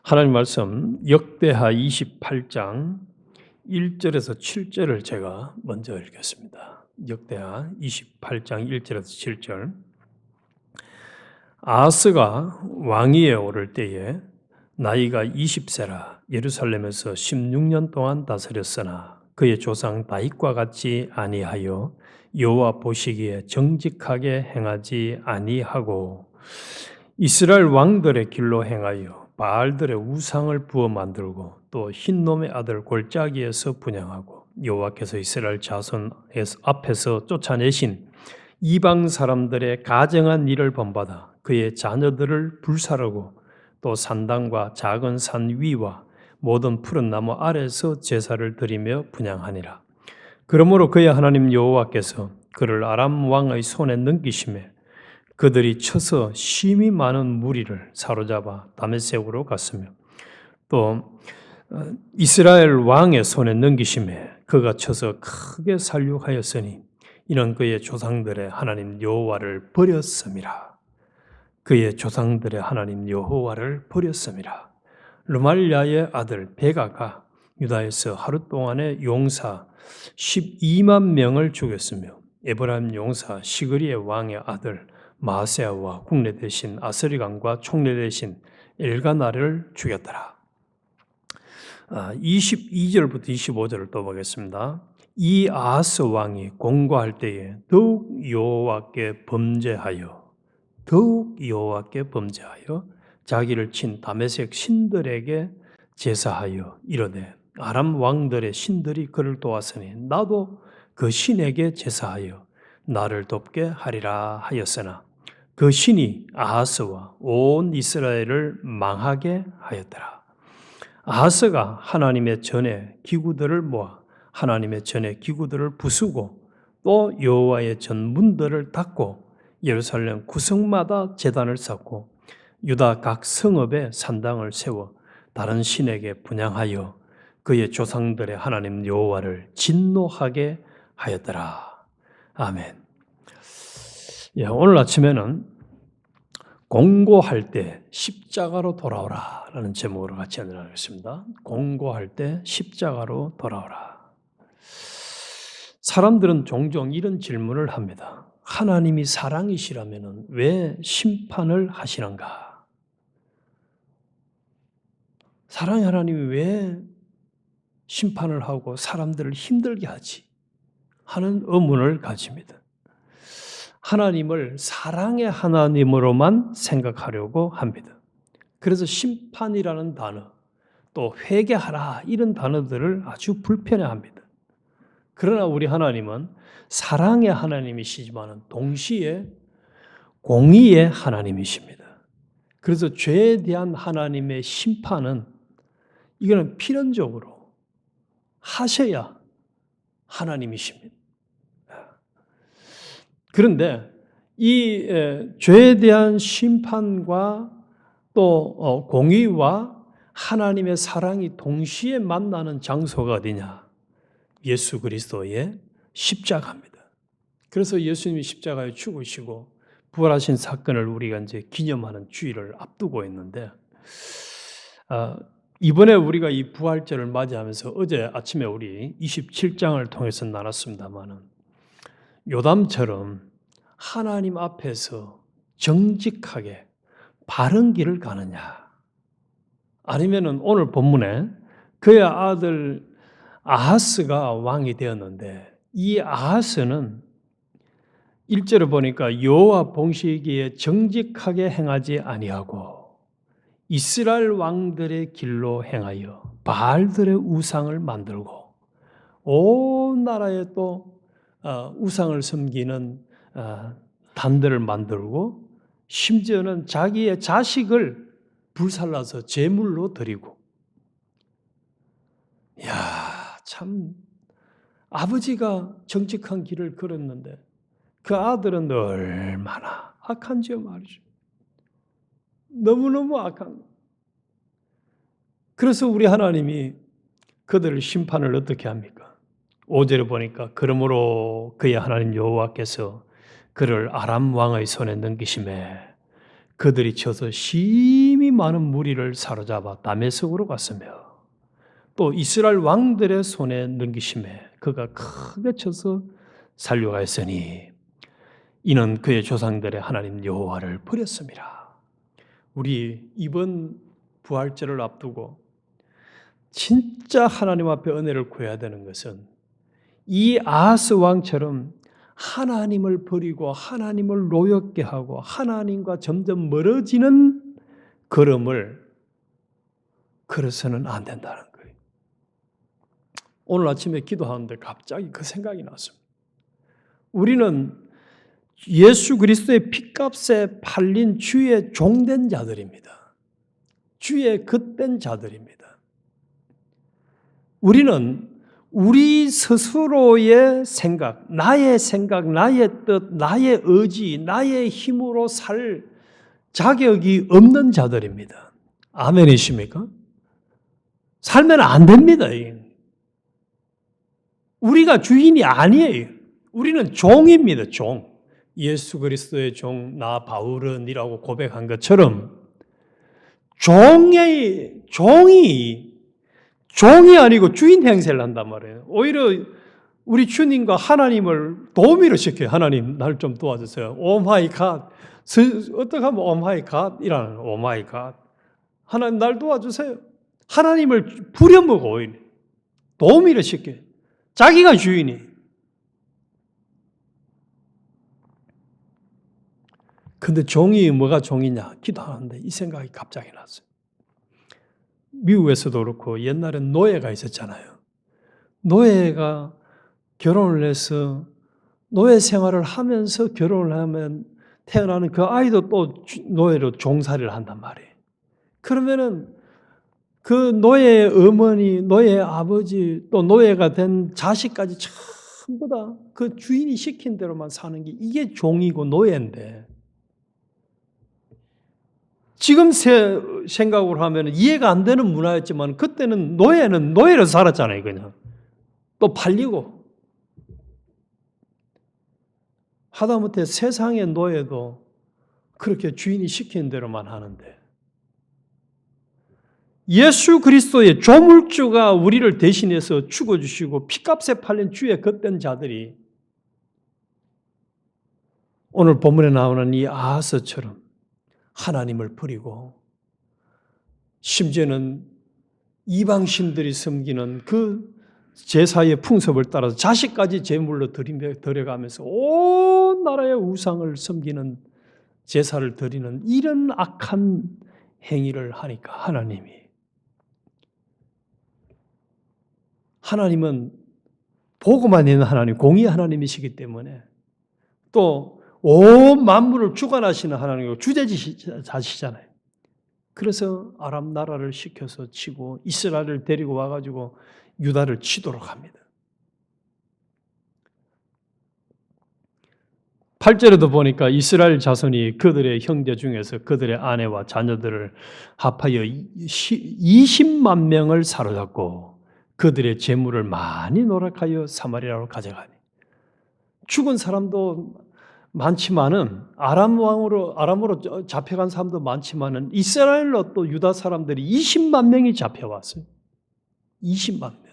하나님 말씀 역대하 28장 1절에서 7절을 제가 먼저 읽겠습니다. 역대하 28장 1절에서 7절. 아하스가 왕위에 오를 때에 나이가 20세라 예루살렘에서 16년 동안 다스렸으나 그의 조상 다윗과 같이 아니하여 여호와 보시기에 정직하게 행하지 아니하고 이스라엘 왕들의 길로 행하여 바알들의 우상을 부어 만들고 또 흰놈의 아들 골짜기에서 분향하고 여호와께서 이스라엘 자손 앞에서 쫓아내신 이방 사람들의 가증한 일을 본받아 그의 자녀들을 불사르고 또 산당과 작은 산 위와 모든 푸른 나무 아래에서 제사를 드리며 분향하니라. 그러므로 그의 하나님 여호와께서 그를 아람 왕의 손에 넘기심에 그들이 쳐서 심히 많은 무리를 사로잡아 다메섹으로 갔으며 또 이스라엘 왕의 손에 넘기심에 그가 쳐서 크게 살육하였으니 이는 그의 조상들의 하나님 여호와를 버렸음이라. 그의 조상들의 하나님 여호와를 버렸음이라. 르말야의 아들 베가가 유다에서 하루 동안에 용사 12만 명을 죽였으며 에브라임 용사 시그리의 왕의 아들 마세아와 국내 대신 아스리강과 총리 대신 엘가나를 죽였더라. 22절부터 25절을 또 보겠습니다. 이 아하스 왕이 공고할 때에 더욱 여호와께 범죄하여 자기를 친 다메섹 신들에게 제사하여 이르되 아람 왕들의 신들이 그를 도왔으니 나도 그 신에게 제사하여 나를 돕게 하리라 하였으나 그 신이 아하스와 온 이스라엘을 망하게 하였더라. 아하스가 하나님의 전에 기구들을 모아 하나님의 전에 기구들을 부수고 또 여호와의 전 문들을 닫고 예루살렘 구성마다 제단을 쌓고 유다 각 성읍에 산당을 세워 다른 신에게 분향하여 그의 조상들의 하나님 여호와를 진노하게 하였더라. 아멘. 오늘 아침에는 공고할 때 십자가로 돌아오라 라는 제목으로 같이 나누겠습니다. 공고할 때 십자가로 돌아오라. 사람들은 종종 이런 질문을 합니다. 하나님이 사랑이시라면 왜 심판을 하시는가? 사랑의 하나님이 왜 심판을 하고 사람들을 힘들게 하지? 하는 의문을 가집니다. 하나님을 사랑의 하나님으로만 생각하려고 합니다. 그래서 심판이라는 단어, 또 회개하라 이런 단어들을 아주 불편해합니다. 그러나 우리 하나님은 사랑의 하나님이시지만 동시에 공의의 하나님이십니다. 그래서 죄에 대한 하나님의 심판은 이거는 필연적으로 하셔야 하나님이십니다. 그런데 이 죄에 대한 심판과 또 공의와 하나님의 사랑이 동시에 만나는 장소가 어디냐? 예수 그리스도의 십자가입니다. 그래서 예수님이 십자가에 죽으시고 부활하신 사건을 우리가 이제 기념하는 주일을 앞두고 있는데 이번에 우리가 이 부활절을 맞이하면서 어제 아침에 우리 27장을 통해서 나눴습니다마는 요담처럼 하나님 앞에서 정직하게 바른 길을 가느냐, 아니면은 오늘 본문에 그의 아들 아하스가 왕이 되었는데 이 아하스는 1절을 보니까 여호와 보시기에 정직하게 행하지 아니하고 이스라엘 왕들의 길로 행하여 바알들의 우상을 만들고 온 나라에 또 우상을 섬기는 단들을 만들고 심지어는 자기의 자식을 불살라서 제물로 드리고, 참 아버지가 정직한 길을 걸었는데 그 아들은 얼마나 악한지요 말이죠. 너무너무 악한. 그래서 우리 하나님이 그들을 심판을 어떻게 합니까? 5절에 보니까 그러므로 그의 하나님 여호와께서 그를 아람 왕의 손에 넘기심에 그들이 쳐서 심히 많은 무리를 사로잡아 다메섹으로 갔으며 또 이스라엘 왕들의 손에 넘기심에 그가 크게 쳐서 살려가였으니 이는 그의 조상들의 하나님 여호와를 버렸습니다. 우리 이번 부활절을 앞두고 진짜 하나님 앞에 은혜를 구해야 되는 것은 이 아하스 왕처럼 하나님을 버리고 하나님을 노엽게 하고 하나님과 점점 멀어지는 걸음을 걸어서는 안 된다는 거예요. 오늘 아침에 기도하는데 갑자기 그 생각이 났습니다. 우리는 예수 그리스도의 핏값에 팔린 주의 종된 자들입니다. 주의 겉된 자들입니다. 우리는 우리 스스로의 생각, 나의 뜻, 나의 의지, 나의 힘으로 살 자격이 없는 자들입니다. 아멘이십니까? 살면 안 됩니다. 우리가 주인이 아니에요. 우리는 종입니다. 종. 예수 그리스도의 종, 나 바울은이라고 고백한 것처럼 종이 아니고 주인 행세를 한단 말이에요. 오히려 우리 주님과 하나님을 도우미로 시켜요. 하나님, 날 좀 도와주세요. 오 마이 갓. 어떻게 하면 오 마이 갓이라는 오 마이 갓. 하나님, 날 도와주세요. 하나님을 부려먹어, 오히려. 도우미로 시켜요. 자기가 주인이. 근데 종이 뭐가 종이냐? 기도하는데 이 생각이 갑자기 났어요. 미국에서도 그렇고 옛날엔 노예가 있었잖아요. 노예가 결혼을 해서 노예 생활을 하면서 결혼을 하면 태어나는 그 아이도 또 노예로 종살이를 한단 말이에요. 그러면은 그 노예의 어머니, 노예의 아버지, 또 노예가 된 자식까지 전부 다 그 주인이 시킨 대로만 사는 게 이게 종이고 노예인데 지금 생각으로 하면 이해가 안 되는 문화였지만 그때는 노예는 노예로 살았잖아요. 그냥 또 팔리고 하다못해 세상의 노예도 그렇게 주인이 시키는 대로만 하는데 예수 그리스도의 조물주가 우리를 대신해서 죽어주시고 피값에 팔린 주의 겉된 자들이 오늘 본문에 나오는 이 아하스처럼 하나님을 버리고 심지어는 이방신들이 섬기는 그 제사의 풍습을 따라서 자식까지 제물로 드려가면서 온 나라의 우상을 섬기는 제사를 드리는 이런 악한 행위를 하니까 하나님은 보고만 있는 하나님, 공의 하나님이시기 때문에 또 온 만물을 주관하시는 하나님이고 주재자시잖아요. 그래서 아람 나라를 시켜서 치고 이스라엘을 데리고 와가지고 유다를 치도록 합니다. 8절에도 보니까 이스라엘 자손이 그들의 형제 중에서 그들의 아내와 자녀들을 합하여 20만 명을 사로잡고 그들의 재물을 많이 노력하여 사마리아로 가져가니 죽은 사람도 많지만은 아람으로 잡혀간 사람도 많지만은 이스라엘로 또 유다 사람들이 20만 명이 잡혀왔어요. 20만 명.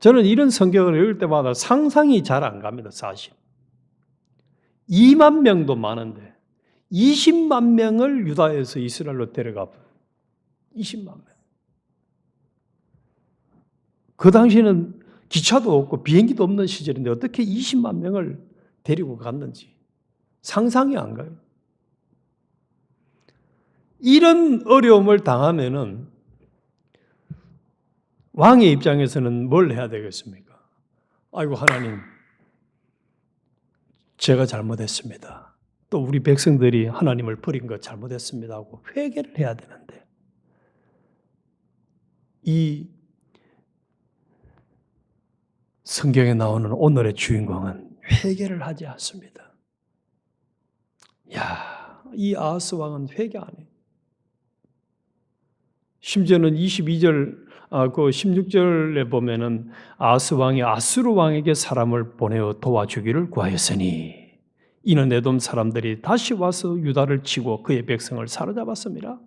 저는 이런 성경을 읽을 때마다 상상이 잘 안 갑니다, 사실. 2만 명도 많은데 20만 명을 유다에서 이스라엘로 데려가 버려요. 20만 명. 그 당시에는 기차도 없고 비행기도 없는 시절인데 어떻게 20만 명을 데리고 갔는지 상상이 안 가요. 이런 어려움을 당하면은 왕의 입장에서는 뭘 해야 되겠습니까? 아이고 하나님, 제가 잘못했습니다. 또 우리 백성들이 하나님을 버린 것 잘못했습니다 하고 회개를 해야 되는데 이 성경에 나오는 오늘의 주인공은 회개를 하지 않습니다. 이 아하스 왕은 회개 안 해요. 심지어는 16절에 보면은 아하스 왕이 아수르 왕에게 사람을 보내어 도와주기를 구하였으니 이는 에돔 사람들이 다시 와서 유다를 치고 그의 백성을 사로잡았습니다.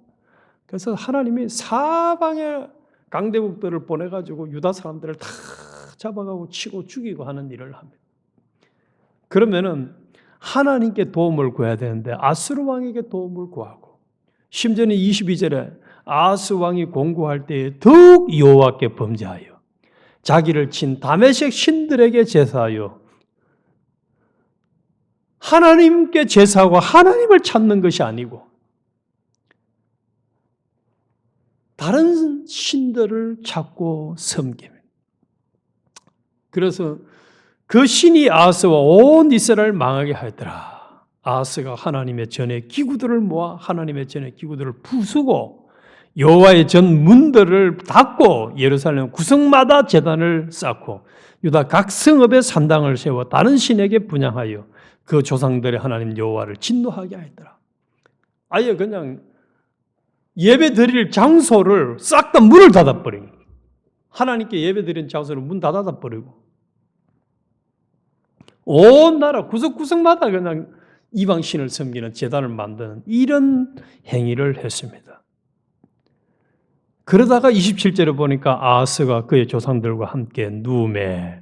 그래서 하나님이 사방에 강대국들을 보내가지고 유다 사람들을 다 잡아가고 치고 죽이고 하는 일을 합니다. 그러면은 하나님께 도움을 구해야 되는데 아수르 왕에게 도움을 구하고, 심지어는 22절에 아하스 왕이 공고할 때에 더욱 여호와께 범죄하여 자기를 친 다메섹 신들에게 제사하여, 하나님께 제사하고 하나님을 찾는 것이 아니고 다른 신들을 찾고 섬깁니다. 그래서 그 신이 아하스와 온 이스라엘을 망하게 하였더라. 아하스가 하나님의 전에 기구들을 모아 하나님의 전에 기구들을 부수고 여호와의 전 문들을 닫고 예루살렘 구성마다 제단을 쌓고 유다 각 성읍에 산당을 세워 다른 신에게 분향하여 그 조상들의 하나님 여호와를 진노하게 하였더라. 아예 그냥 예배 드릴 장소를 싹 다 문을 닫아버린 거예요. 하나님께 예배 드리는 장소를 문 닫아버리고 온 나라 구석구석마다 그냥 이방신을 섬기는 제단을 만드는 이런 행위를 했습니다. 그러다가 27절에 보니까 아하스가 그의 조상들과 함께 누움에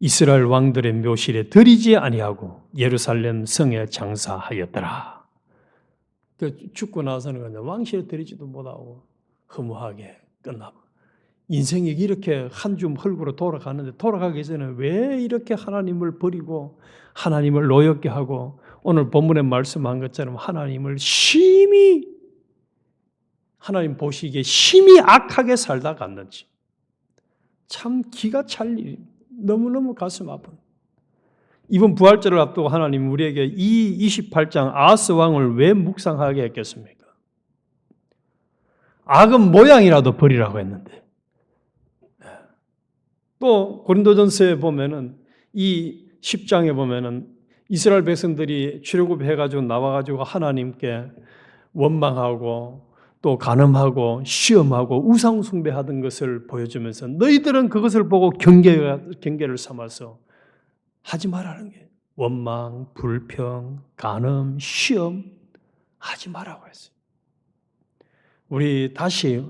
이스라엘 왕들의 묘실에 들이지 아니하고 예루살렘 성에 장사하였더라. 죽고 나서는 그냥 왕실에 들이지도 못하고 허무하게 끝나고, 인생이 이렇게 한 줌 흙으로 돌아가는데 돌아가기 전에 왜 이렇게 하나님을 버리고 하나님을 노엽게 하고 오늘 본문에 말씀한 것처럼 하나님을 심히, 하나님 보시기에 심히 악하게 살다 갔는지 참 기가 찰 일입니다. 너무너무 가슴 아픈. 이번 부활절을 앞두고 하나님 우리에게 이 28장 아하스 왕을 왜 묵상하게 했겠습니까? 악은 모양이라도 버리라고 했는데, 또 고린도전서에 보면은 이 10장에 보면은 이스라엘 백성들이 출애굽해가지고 나와가지고 하나님께 원망하고 또 간음하고 시험하고 우상 숭배하던 것을 보여주면서 너희들은 그것을 보고 경계를 삼아서 하지 말라는 게, 원망, 불평, 간음, 시험 하지 말라고 했어요. 우리 다시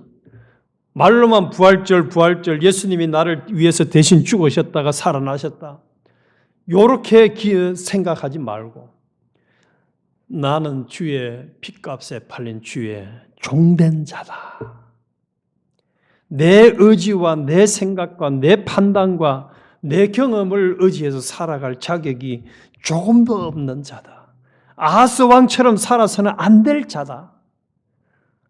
말로만 부활절 예수님이 나를 위해서 대신 죽으셨다가 살아나셨다, 요렇게 생각하지 말고 나는 주의 핏값에 팔린 주의 종된 자다. 내 의지와 내 생각과 내 판단과 내 경험을 의지해서 살아갈 자격이 조금도 없는 자다. 아하스 왕처럼 살아서는 안 될 자다.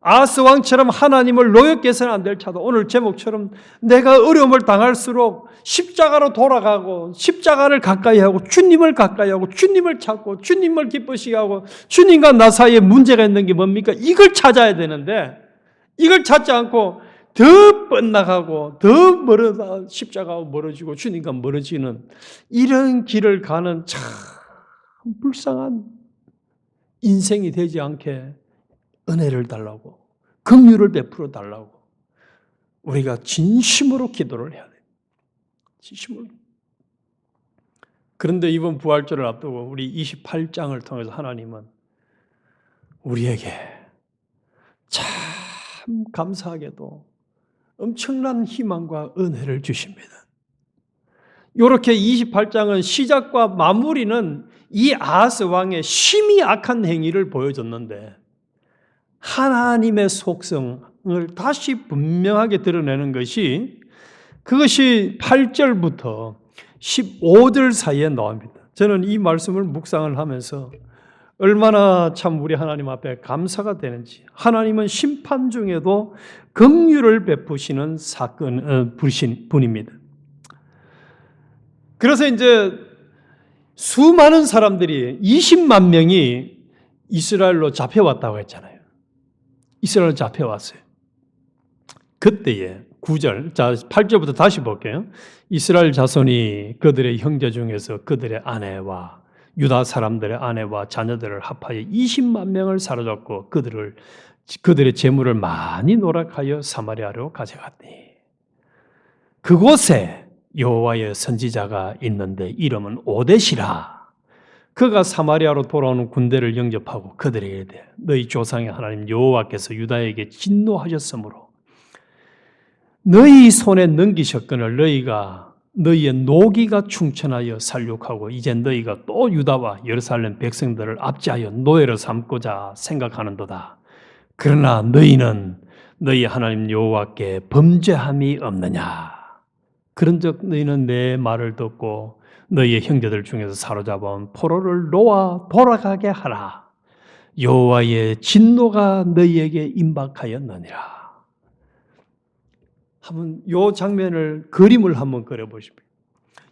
아하스 왕처럼 하나님을 노엽게 해서는 안 될 자다. 오늘 제목처럼 내가 어려움을 당할수록 십자가로 돌아가고 십자가를 가까이 하고 주님을 가까이 하고 주님을 찾고 주님을 기쁘시게 하고, 주님과 나 사이에 문제가 있는 게 뭡니까? 이걸 찾아야 되는데 이걸 찾지 않고 더 뻔나가고 더 멀어다 십자가하고 멀어지고 주님과 멀어지는 이런 길을 가는 참 불쌍한 인생이 되지 않게 은혜를 달라고, 긍휼을 베풀어 달라고 우리가 진심으로 기도를 해야 돼요. 진심으로. 그런데 이번 부활절을 앞두고 우리 28장을 통해서 하나님은 우리에게 참 감사하게도 엄청난 희망과 은혜를 주십니다. 이렇게 28장은 시작과 마무리는 이 아하스 왕의 심히 악한 행위를 보여줬는데 하나님의 속성을 다시 분명하게 드러내는 것이, 그것이 8절부터 15절 사이에 나옵니다. 저는 이 말씀을 묵상을 하면서 얼마나 참 우리 하나님 앞에 감사가 되는지, 하나님은 심판 중에도 긍휼을 베푸시는 분입니다. 그래서 이제 수많은 사람들이 20만 명이 이스라엘로 잡혀왔다고 했잖아요. 이스라엘로 잡혀왔어요. 그때에 9절, 자 8절부터 다시 볼게요. 이스라엘 자손이 그들의 형제 중에서 그들의 아내와 유다 사람들의 아내와 자녀들을 합하여 20만 명을 사로잡고 그들의 재물을 많이 노력하여 사마리아로 가져갔더니 그곳에 여호와의 선지자가 있는데 이름은 오뎃이라. 그가 사마리아로 돌아오는 군대를 영접하고 그들에게 이르되 너희 조상의 하나님 여호와께서 유다에게 진노하셨으므로 너희 손에 넘기셨거늘 너희가 너희의 노기가 충천하여 살육하고 이제 너희가 또 유다와 예루살렘 백성들을 압제하여 노예로 삼고자 생각하는도다. 그러나 너희는 너희 하나님 여호와께 범죄함이 없느냐. 그런즉 너희는 내 말을 듣고 너희의 형제들 중에서 사로잡아온 포로를 놓아 돌아가게 하라. 여호와의 진노가 너희에게 임박하였느니라. 한번 요 장면을 그림을 한번 그려보십시오.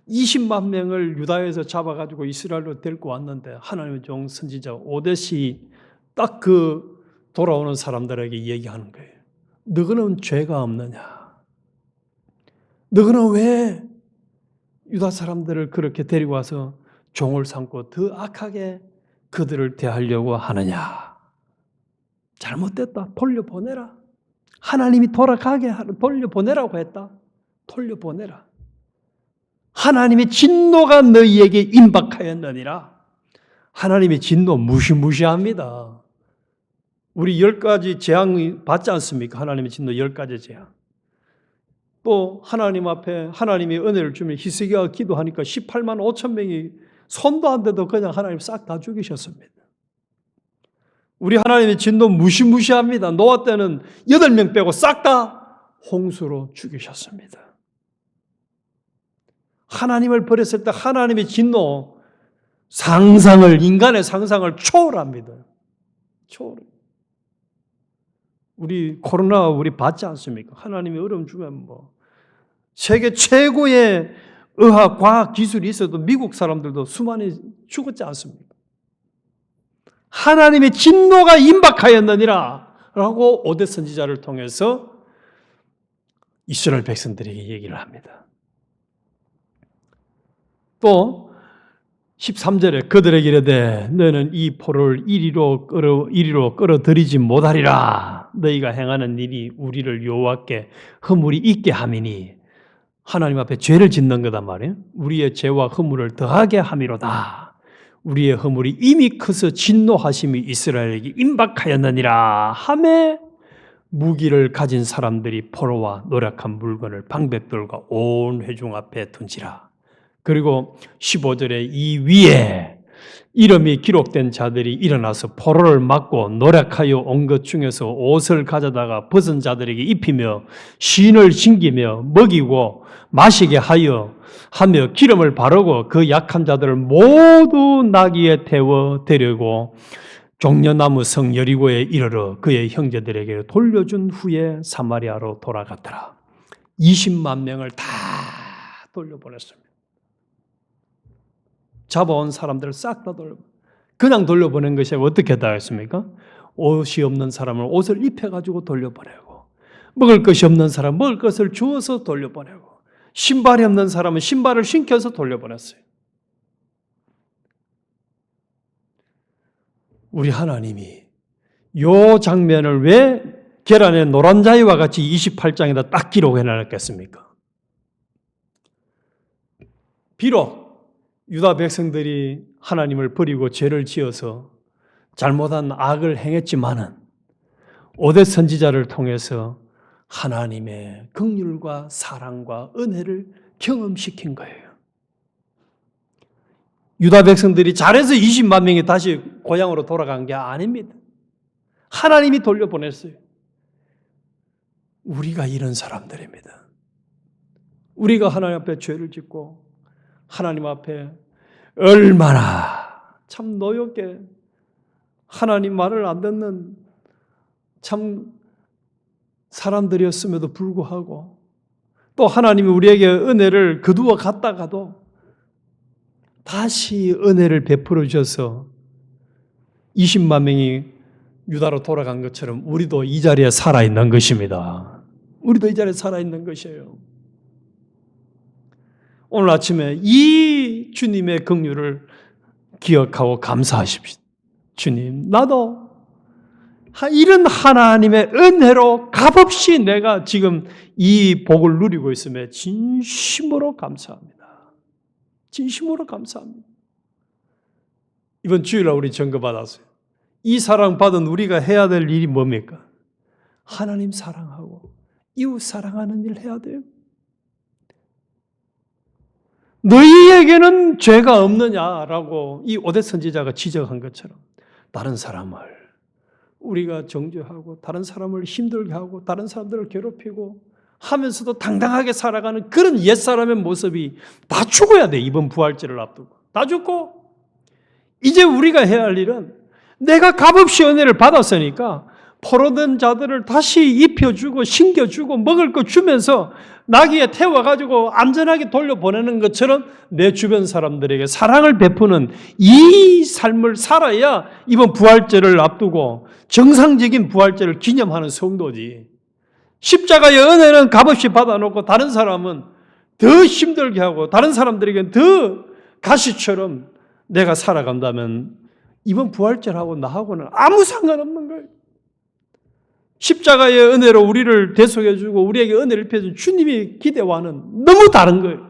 20만 명을 유다에서 잡아가지고 이스라엘로 데리고 왔는데 하나님의 종 선지자 오뎃이 딱 그 돌아오는 사람들에게 얘기하는 거예요. 너희는 죄가 없느냐? 너희는 왜 유다 사람들을 그렇게 데리고 와서 종을 삼고 더 악하게 그들을 대하려고 하느냐? 잘못됐다. 돌려보내라. 하나님이 돌려보내라고 했다. 돌려보내라. 하나님의 진노가 너희에게 임박하였느니라. 하나님의 진노 무시무시합니다. 우리 10가지 재앙 받지 않습니까? 하나님의 진노 10가지 재앙. 또 하나님 앞에 하나님의 은혜를 주면 히스기야가 기도하니까 18만 5천 명이 손도 안 대도 그냥 하나님 싹 다 죽이셨습니다. 우리 하나님의 진노 무시무시합니다. 노아 때는 8명 빼고 싹 다 홍수로 죽이셨습니다. 하나님을 버렸을 때 하나님의 진노 인간의 상상을 초월합니다. 초월. 우리 코로나 우리 받지 않습니까? 하나님이 어려움 주면 세계 최고의 의학, 과학 기술이 있어도 미국 사람들도 수많이 죽었지 않습니까? 하나님의 진노가 임박하였느니라 라고 오뎃 선지자를 통해서 이스라엘 백성들에게 얘기를 합니다. 또 13절에 그들에게 이르되 너는 이 포를 이리로 끌어들이지 못하리라. 너희가 행하는 일이 우리를 여호와께 허물이 있게 함이니 하나님 앞에 죄를 짓는 거단 말이에요. 우리의 죄와 허물을 더하게 함이로다. 우리의 허물이 이미 커서 진노하심이 이스라엘에게 임박하였느니라 하매 무기를 가진 사람들이 포로와 노략한 물건을 방백들과 온 회중 앞에 던지라. 그리고 15절에 이 위에 이름이 기록된 자들이 일어나서 포로를 맞고 노략하여 온 것 중에서 옷을 가져다가 벗은 자들에게 입히며 신을 신기며 먹이고 마시게 하며 기름을 바르고 그 약한 자들을 모두 나귀에 태워 데리고 종려나무 성 여리고에 이르러 그의 형제들에게 돌려준 후에 사마리아로 돌아갔더라. 20만 명을 다 돌려보냈습니다. 잡아온 사람들을 싹 다 그냥 돌려보낸 것이 어떻게 다 했습니까? 옷이 없는 사람은 옷을 입혀가지고 돌려보내고 먹을 것이 없는 사람은 먹을 것을 주어서 돌려보내고 신발이 없는 사람은 신발을 신겨서 돌려보냈어요. 우리 하나님이 이 장면을 왜 계란의 노란 자위와 같이 28장에다 딱 기록해 놨겠습니까? 비록 유다 백성들이 하나님을 버리고 죄를 지어서 잘못한 악을 행했지만은 오뎃 선지자를 통해서 하나님의 긍휼과 사랑과 은혜를 경험시킨 거예요. 유다 백성들이 잘해서 20만 명이 다시 고향으로 돌아간 게 아닙니다. 하나님이 돌려보냈어요. 우리가 이런 사람들입니다. 우리가 하나님 앞에 죄를 짓고 하나님 앞에 얼마나 참 노엽게 하나님 말을 안 듣는 참 사람들이었음에도 불구하고 또 하나님이 우리에게 은혜를 거두어 갔다가도 다시 은혜를 베풀어 주셔서 20만 명이 유다로 돌아간 것처럼 우리도 이 자리에 살아있는 것입니다. 우리도 이 자리에 살아있는 것이에요. 오늘 아침에 이 주님의 긍휼을 기억하고 감사하십시오. 주님, 나도 이런 하나님의 은혜로 값없이 내가 지금 이 복을 누리고 있음에 진심으로 감사합니다. 진심으로 감사합니다. 이번 주일날 우리 점거받았어요. 이 사랑 받은 우리가 해야 될 일이 뭡니까? 하나님 사랑하고 이웃 사랑하는 일 해야 돼요. 너희에게는 죄가 없느냐라고 이 오대 선지자가 지적한 것처럼 다른 사람을 우리가 정죄하고 다른 사람을 힘들게 하고 다른 사람들을 괴롭히고 하면서도 당당하게 살아가는 그런 옛사람의 모습이 다 죽어야 돼. 이번 부활절을 앞두고. 다 죽고 이제 우리가 해야 할 일은 내가 값없이 은혜를 받았으니까 포로된 자들을 다시 입혀주고 신겨주고 먹을 거 주면서 나귀에 태워가지고 안전하게 돌려보내는 것처럼 내 주변 사람들에게 사랑을 베푸는 이 삶을 살아야 이번 부활절을 앞두고 정상적인 부활절을 기념하는 성도지. 십자가의 은혜는 값없이 받아놓고 다른 사람은 더 힘들게 하고 다른 사람들에게는 더 가시처럼 내가 살아간다면 이번 부활절하고 나하고는 아무 상관없는 거예요. 십자가의 은혜로 우리를 대속해주고 우리에게 은혜를 펴준 주님의 기대와는 너무 다른 거예요.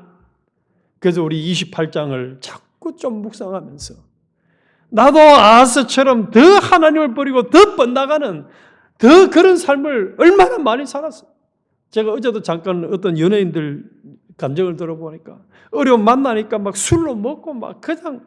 그래서 우리 28장을 자꾸 좀 묵상하면서 나도 아하스처럼 더 하나님을 버리고 더 뻗나가는 더 그런 삶을 얼마나 많이 살았어요. 제가 어제도 잠깐 어떤 연예인들 감정을 들어보니까 어려움 만나니까 막 술로 먹고 막 그냥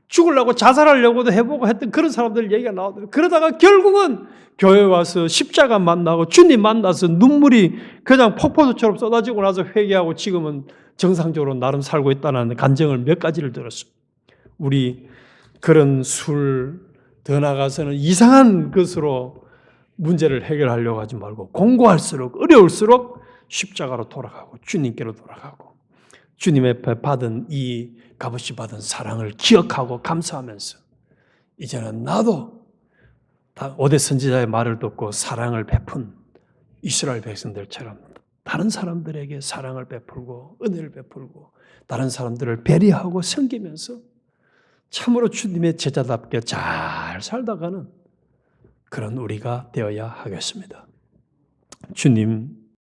죽으려고 자살하려고도 해보고 했던 그런 사람들 얘기가 나오더라고요. 그러다가 결국은 교회 와서 십자가 만나고 주님 만나서 눈물이 그냥 폭포수처럼 쏟아지고 나서 회개하고 지금은 정상적으로 나름 살고 있다는 간증을 몇 가지를 들었어요. 우리 그런 술, 더 나가서는 이상한 것으로 문제를 해결하려고 하지 말고 공고할수록 어려울수록 십자가로 돌아가고 주님께로 돌아가고 주님의 받은 이 값없이 받은 사랑을 기억하고 감사하면서 이제는 나도 오대 선지자의 말을 듣고 사랑을 베푼 이스라엘 백성들처럼 다른 사람들에게 사랑을 베풀고 은혜를 베풀고 다른 사람들을 배려하고 섬기면서 참으로 주님의 제자답게 잘 살다가는 그런 우리가 되어야 하겠습니다. 주님,